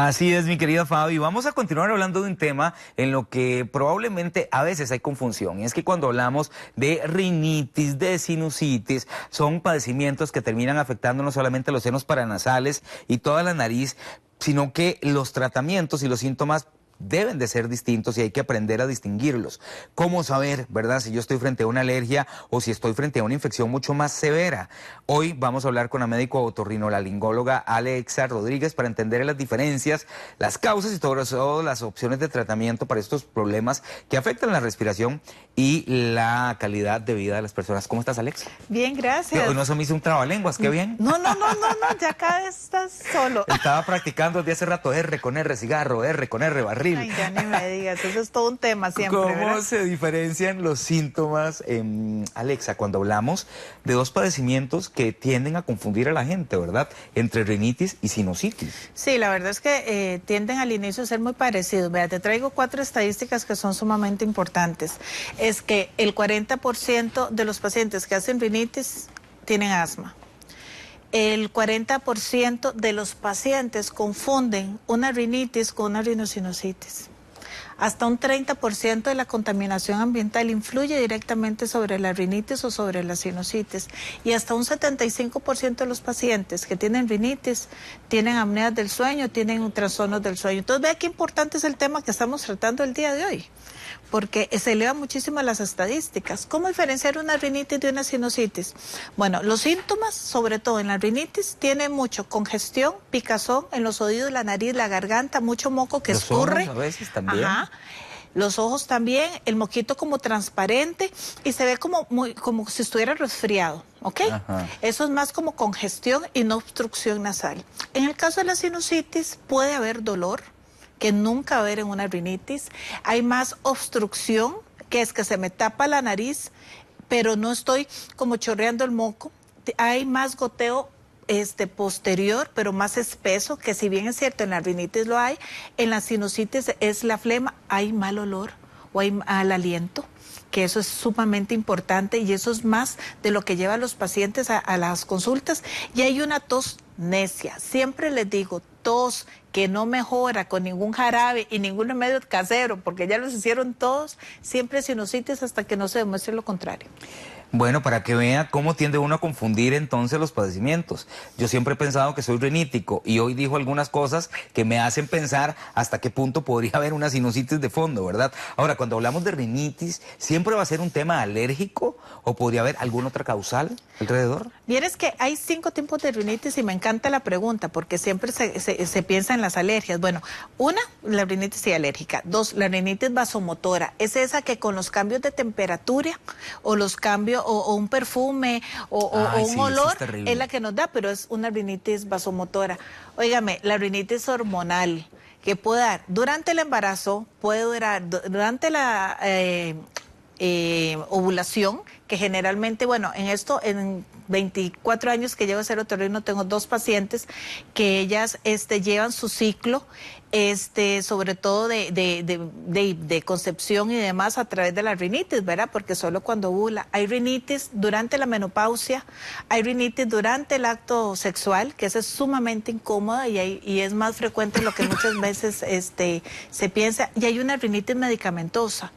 Así es, mi querida Fabi. Vamos a continuar hablando de un tema en lo que probablemente a veces hay confusión. Y es que cuando hablamos de rinitis, de sinusitis, son padecimientos que terminan afectando no solamente los senos paranasales y toda la nariz, sino que los tratamientos y los síntomas deben de ser distintos y hay que aprender a distinguirlos. ¿Cómo saber, verdad, si yo estoy frente a una alergia o si estoy frente a una infección mucho más severa? Hoy vamos a hablar con la médico otorrinolaringóloga Alexa Rodríguez para entender las diferencias, las causas y sobre todo las opciones de tratamiento para estos problemas que afectan la respiración y la calidad de vida de las personas. ¿Cómo estás, Alexa? Bien, gracias. Hoy no se me hizo un trabalenguas, qué bien. No, ya cada vez estás solo. Estaba practicando desde hace rato R con R cigarro, R con R barril. Ay, ya ni me digas, eso es todo un tema siempre, ¿Cómo ¿verdad? se diferencian los síntomas, Alexa, cuando hablamos de dos padecimientos que tienden a confundir a la gente, ¿verdad? Entre rinitis y sinusitis. Sí, la verdad es que tienden al inicio a ser muy parecidos. Vea, te traigo 4 estadísticas que son sumamente importantes. Es que el 40% de los pacientes que hacen rinitis tienen asma. El 40% de los pacientes confunden una rinitis con una rinosinusitis. Hasta un 30% de la contaminación ambiental influye directamente sobre la rinitis o sobre la sinusitis. Y hasta un 75% de los pacientes que tienen rinitis tienen apneas del sueño, tienen trastornos del sueño. Entonces, vea qué importante es el tema que estamos tratando el día de hoy, porque se elevan muchísimo las estadísticas. ¿Cómo diferenciar una rinitis de una sinusitis? Bueno, los síntomas, sobre todo en la rinitis, tienen mucho congestión, picazón en los oídos, la nariz, la garganta, mucho moco que escurre. Los ojos a veces también. Ajá. Los ojos también, el moquito como transparente y se ve como si estuviera resfriado, ¿ok? Ajá. Eso es más como congestión y no obstrucción nasal. En el caso de la sinusitis puede haber dolor, que nunca va a haber en una rinitis. Hay más obstrucción, que es que se me tapa la nariz, pero no estoy como chorreando el moco. Hay más goteo posterior, pero más espeso, que si bien es cierto en la rinitis lo hay, en la sinusitis es la flema, hay mal olor o hay mal aliento, que eso es sumamente importante y eso es más de lo que lleva a los pacientes a las consultas. Y hay una tos necia, siempre les digo, tos que no mejora con ningún jarabe y ningún remedio casero, porque ya los hicieron todos, siempre sinusitis hasta que no se demuestre lo contrario. Bueno, para que vea cómo tiende uno a confundir entonces los padecimientos. Yo siempre he pensado que soy rinítico y hoy dijo algunas cosas que me hacen pensar hasta qué punto podría haber una sinusitis de fondo, ¿verdad? Ahora, cuando hablamos de rinitis, ¿siempre va a ser un tema alérgico o podría haber alguna otra causal alrededor? Vieres que hay 5 tipos de rinitis y me encanta la pregunta porque siempre se piensa en las alergias. Bueno, 1, la rinitis alérgica. 2, la rinitis vasomotora. Es esa que con los cambios de temperatura o los cambios o un perfume o un olor es la que nos da, pero es una rinitis vasomotora. Óigame, la rinitis hormonal que puede dar durante el embarazo, puede durar durante la ovulación, que generalmente, bueno, en 24 años que llevo a ser otorrino, tengo 2 pacientes que ellas llevan su ciclo, sobre todo de concepción y demás a través de la rinitis, ¿verdad? Porque solo cuando ovula. Hay rinitis durante la menopausia, hay rinitis durante el acto sexual, que esa es sumamente incómoda y es más frecuente de lo que muchas veces se piensa. Y hay una rinitis medicamentosa,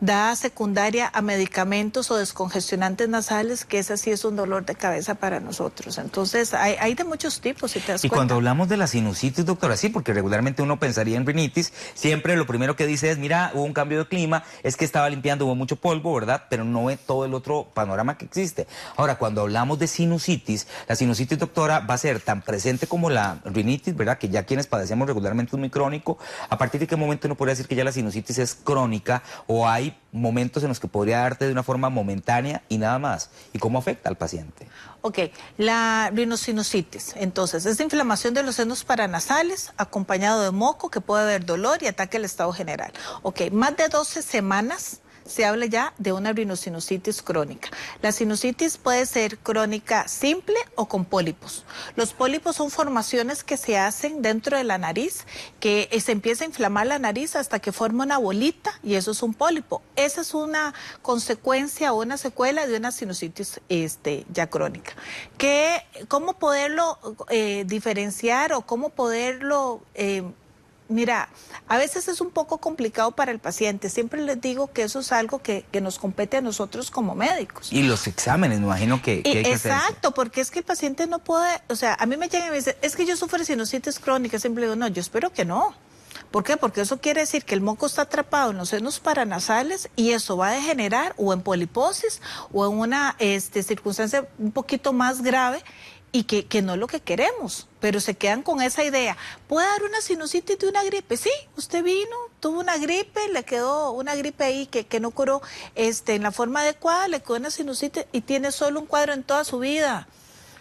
dada secundaria a medicamentos o descongestionantes nasales, que esa sí es un dolor de cabeza para nosotros. Entonces, hay de muchos tipos, si te das cuenta. Y cuando hablamos de la sinusitis, doctora, sí, porque regularmente uno pensaría en rinitis, siempre lo primero que dice es, mira, hubo un cambio de clima, es que estaba limpiando, hubo mucho polvo, ¿verdad? Pero no ve todo el otro panorama que existe. Ahora, cuando hablamos de sinusitis, la sinusitis, doctora, va a ser tan presente como la rinitis, ¿verdad? Que ya quienes padecemos regularmente es muy crónico. ¿A partir de qué momento uno podría decir que ya la sinusitis es crónica o hay momentos en los que podría darte de una forma momentánea y nada más? ¿Y cómo afecta al paciente? Ok, la rinosinusitis, entonces, es inflamación de los senos paranasales acompañado de moco, que puede haber dolor y ataque al estado general. Ok, más de 12 semanas se habla ya de una rinosinusitis crónica. La sinusitis puede ser crónica simple o con pólipos. Los pólipos son formaciones que se hacen dentro de la nariz, que se empieza a inflamar la nariz hasta que forma una bolita y eso es un pólipo. Esa es una consecuencia o una secuela de una sinusitis ya crónica. ¿Cómo poderlo diferenciar o cómo poderlo Mira, a veces es un poco complicado para el paciente. Siempre les digo que eso es algo que nos compete a nosotros como médicos. Y los exámenes, me imagino que hay que hacerse. Exacto, porque es que el paciente no puede, o sea, a mí me llegan y me dicen, es que yo sufro de sinusitis crónica. Siempre digo, no, yo espero que no. ¿Por qué? Porque eso quiere decir que el moco está atrapado en los senos paranasales y eso va a degenerar o en poliposis o en una circunstancia un poquito más grave y que no es lo que queremos, pero se quedan con esa idea. ¿Puede dar una sinusitis de una gripe? Sí, usted vino, tuvo una gripe, le quedó una gripe ahí que no curó en la forma adecuada, le quedó una sinusitis y tiene solo un cuadro en toda su vida.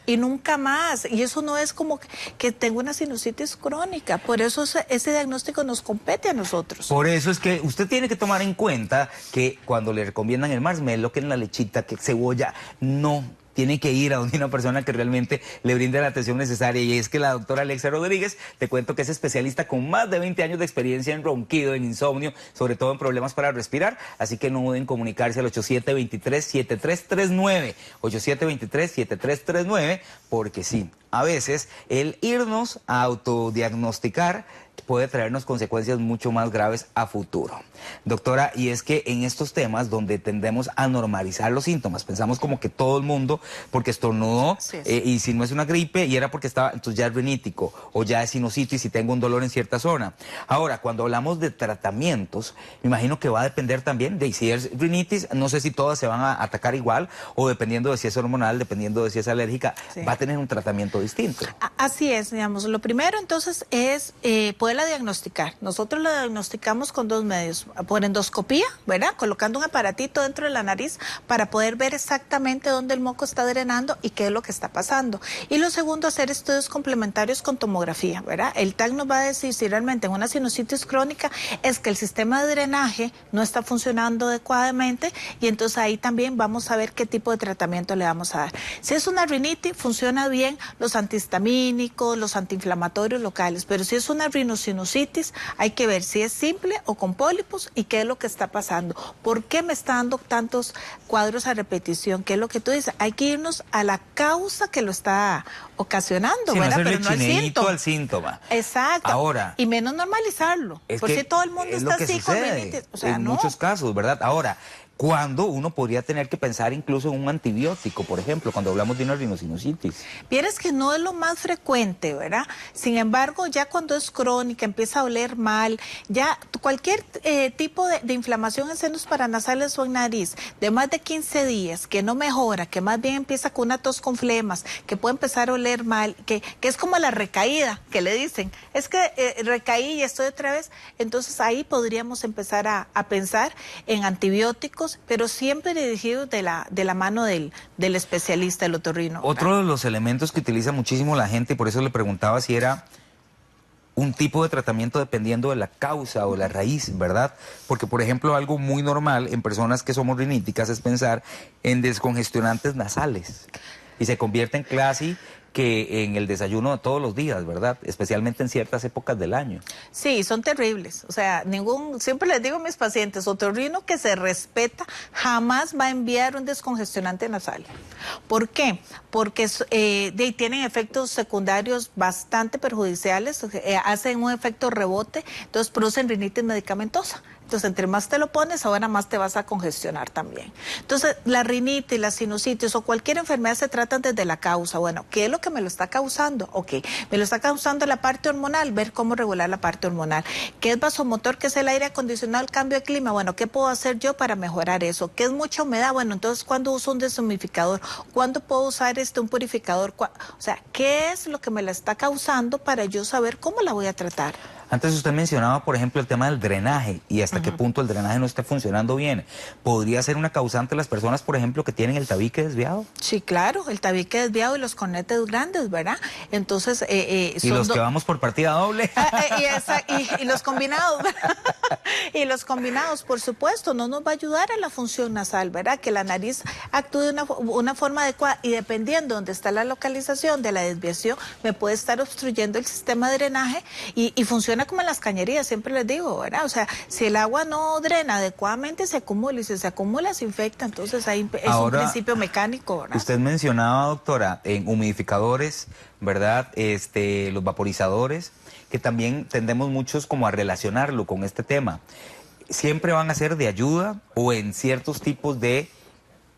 Y nunca más. Y eso no es como que tengo una sinusitis crónica. Por eso ese diagnóstico nos compete a nosotros. Por eso es que usted tiene que tomar en cuenta que cuando le recomiendan el marshmallow, que en la lechita, que cebolla, no. Tiene que ir a donde una persona que realmente le brinde la atención necesaria. Y es que la doctora Alexa Rodríguez, te cuento que es especialista con más de 20 años de experiencia en ronquido, en insomnio, sobre todo en problemas para respirar. Así que no duden en comunicarse al 8723-7339. 8723-7339, porque sí, a veces el irnos a autodiagnosticar puede traernos consecuencias mucho más graves a futuro. Doctora, y es que en estos temas donde tendemos a normalizar los síntomas, pensamos como que todo el mundo, porque estornudó, y si no es una gripe, y era porque estaba, entonces ya es rinítico, o ya es sinusitis y tengo un dolor en cierta zona. Ahora, cuando hablamos de tratamientos, me imagino que va a depender también de si es rinitis, no sé si todas se van a atacar igual, o dependiendo de si es hormonal, dependiendo de si es alérgica, va a tener un tratamiento distinto. Así es, digamos, lo primero entonces es poderla diagnosticar. Nosotros la diagnosticamos con dos medios, por endoscopía, ¿verdad? Colocando un aparatito dentro de la nariz para poder ver exactamente dónde el moco está drenando y qué es lo que está pasando. Y lo segundo, hacer estudios complementarios con tomografía, ¿verdad? El TAC nos va a decir si realmente en una sinusitis crónica es que el sistema de drenaje no está funcionando adecuadamente y entonces ahí también vamos a ver qué tipo de tratamiento le vamos a dar. Si es una rinitis, funciona bien los antihistamínicos, los antiinflamatorios locales, pero si es una rinosinusitis, hay que ver si es simple o con pólipos y qué es lo que está pasando. ¿Por qué me está dando tantos cuadros a repetición? ¿Qué es lo que tú dices? Hay que irnos a la causa que lo está ocasionando, sí, ¿verdad? No pero no al síntoma. Exacto. Ahora, y menos normalizarlo. Por si todo el mundo está así con rinitis. O sea, en muchos casos, ¿verdad? Ahora, cuando uno podría tener que pensar incluso en un antibiótico, por ejemplo, cuando hablamos de una rinosinusitis. Vieres que no es lo más frecuente, ¿verdad? Sin embargo, ya cuando es crónica, empieza a oler mal, ya cualquier tipo de inflamación en senos paranasales o en nariz, de más de 15 días, que no mejora, que más bien empieza con una tos con flemas, que puede empezar a oler mal, que es como la recaída, que le dicen, es que recaí y estoy otra vez, entonces ahí podríamos empezar a pensar en antibióticos, pero siempre dirigidos de la mano del especialista, el otorrino. Otro de los elementos que utiliza muchísimo la gente, y por eso le preguntaba si era un tipo de tratamiento dependiendo de la causa o la raíz, ¿verdad? Porque, por ejemplo, algo muy normal en personas que somos riníticas es pensar en descongestionantes nasales. Y se convierte en casi que en el desayuno de todos los días, ¿verdad? Especialmente en ciertas épocas del año. Sí, son terribles. O sea, siempre les digo a mis pacientes, otorrino que se respeta jamás va a enviar un descongestionante nasal. ¿Por qué? Porque tienen efectos secundarios bastante perjudiciales, hacen un efecto rebote, entonces producen rinitis medicamentosa. Entonces, entre más te lo pones, ahora más te vas a congestionar también. Entonces, la rinitis, la sinusitis o cualquier enfermedad se tratan desde la causa. Bueno, ¿qué es lo que me lo está causando? Ok, me lo está causando la parte hormonal, ver cómo regular la parte hormonal. ¿Qué es vasomotor? ¿Qué es el aire acondicionado, el cambio de clima? Bueno, ¿qué puedo hacer yo para mejorar eso? ¿Qué es mucha humedad? Bueno, entonces, ¿cuándo uso un deshumidificador? ¿Cuándo puedo usar un purificador? O sea, ¿qué es lo que me la está causando para yo saber cómo la voy a tratar? Antes usted mencionaba, por ejemplo, el tema del drenaje y hasta qué punto el drenaje no está funcionando bien. ¿Podría ser una causante las personas, por ejemplo, que tienen el tabique desviado? Sí, claro, el tabique desviado y los cornetes grandes, ¿verdad? Entonces... y los que vamos por partida doble. Y los combinados, ¿verdad? Y los combinados, por supuesto, no nos va a ayudar a la función nasal, ¿verdad? Que la nariz actúe de una forma adecuada y dependiendo de dónde está la localización de la desviación, me puede estar obstruyendo el sistema de drenaje y funciona como en las cañerías, siempre les digo, ¿verdad? O sea, si el agua no drena adecuadamente, se acumula y si se acumula, se infecta. Entonces ahí es un principio mecánico, ¿verdad? Usted mencionaba, doctora, en humidificadores, ¿verdad? Los vaporizadores. que también tendemos muchos como a relacionarlo con este tema. ¿Siempre van a ser de ayuda o en ciertos tipos de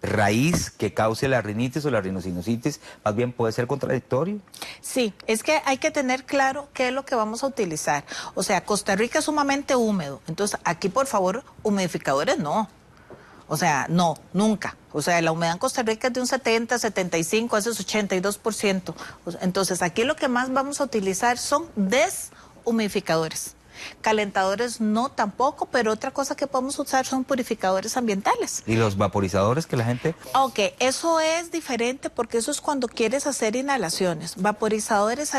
raíz que cause la rinitis o la rinosinusitis, más bien puede ser contradictorio? Sí, es que hay que tener claro qué es lo que vamos a utilizar. O sea, Costa Rica es sumamente húmedo, entonces aquí por favor, humidificadores no. O sea, no, nunca. O sea, la humedad en Costa Rica es de un 70, 75, a veces 82%. Entonces, aquí lo que más vamos a utilizar son deshumidificadores. Calentadores no tampoco, pero otra cosa que podemos usar son purificadores ambientales. ¿Y los vaporizadores que la gente...? Ok, eso es diferente porque eso es cuando quieres hacer inhalaciones. Vaporizadores,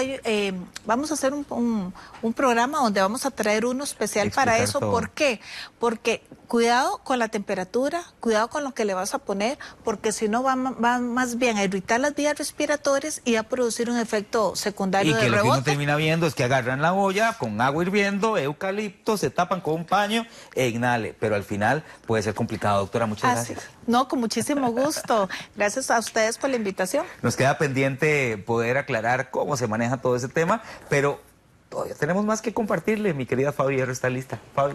vamos a hacer un programa donde vamos a traer uno especial para eso. Todo. ¿Por qué? Porque cuidado con la temperatura, cuidado con lo que le vas a poner, porque si no va más bien a irritar las vías respiratorias y a producir un efecto secundario de rebote. Y que lo que uno termina viendo es que agarran la olla con agua hirviendo, eucalipto, se tapan con un paño e inhale. Pero al final puede ser complicado. Doctora, muchas gracias. No, con muchísimo gusto. Gracias a ustedes por la invitación. Nos queda pendiente poder aclarar cómo se maneja todo ese tema, pero todavía tenemos más que compartirle. Mi querida Fabi, ¿está lista? Fabi.